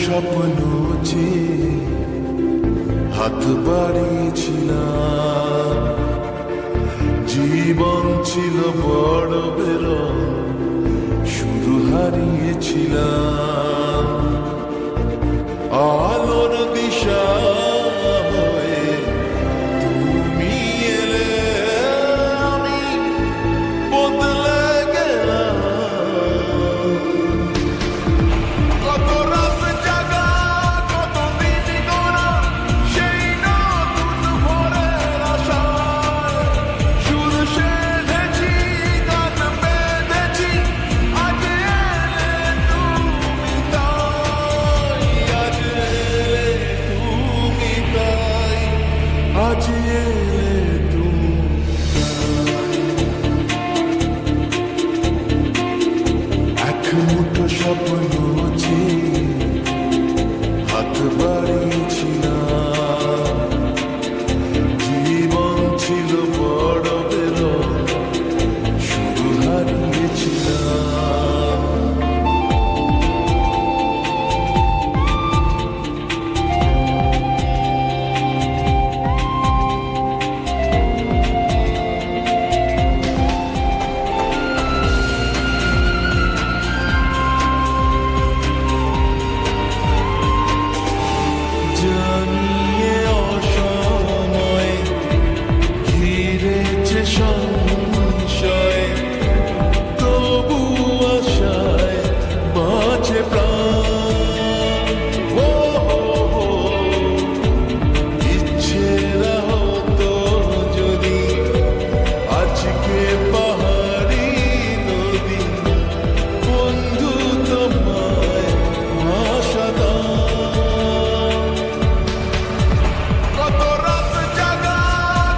স্বপ্ন যে হাত বাড়িয়েছিলাম, জীবন ছিল বড় বেরং, শুরু হারিয়েছিলাম। আলোর দিশা হয়ে তুমি এলে, আমি বদলে গেলাম। কত রাত জাগা, কত দিন গোনা, সেই নতুন ভোরের আশায় সুর সেধেছি, গান বেঁধেছি, আজ এলে তুমি তাই, আজ এলে তুমি তাই, আজ এলে তুমি তাই। এক মুঠো স্বপ্ন যে হাত বাড়িয়েছিলাম, জীবন ছিল বড় বেরং, শুরু হারিয়েছিলাম। জানিয়ে অসময়ে ঘিরেছে সংশয়, তবু আশায় বাঁচে প্রাণ। ও ইচ্ছেরা হতো যদি আজকে পাহাড়ি নদী, বন্ধু তোমায় ভাসাতাম। কত রাত জাগা,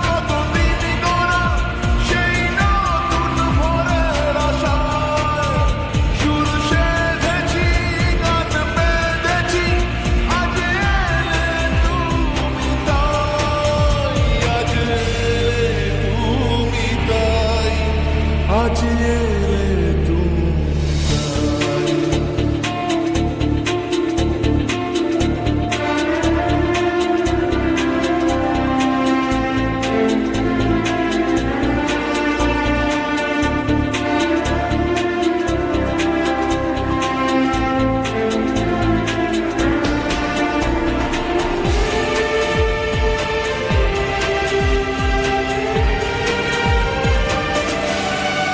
কত দিন গোনা, সেই নতুন ভোরের আশায় সুর সেধেছি, গান বেঁধেছি, আজ এলে তুমি তাই, আজ এলে তুমি তাই, আজ এলে তুমি তাই।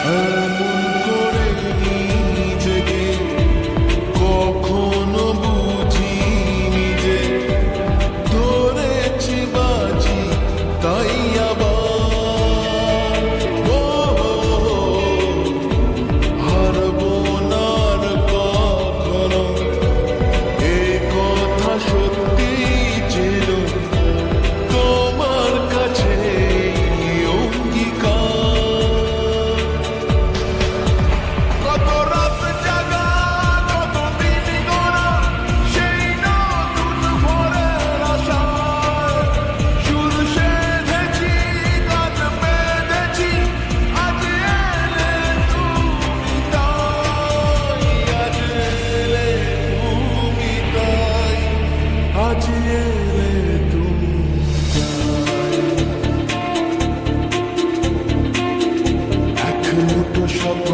এমন করে নিজেকে কখনো বুঝিনি যে, ধরেছি বাজি তাই আবার। ও হারবো না আর কখনো, এ কথা সত্যি ছিল তোমার কাছে অঙ্গীকার। কত রাত জাগা, কত দিন গোনা, সেই নতুন ভোরের আশায় সুর সেধেছি, গান বেঁধেছি, আজ এলে তুমি তাই, আজ এলে তুমি তাই, আজ এলে তুমি তাই। এক মুঠো স্বপ্ন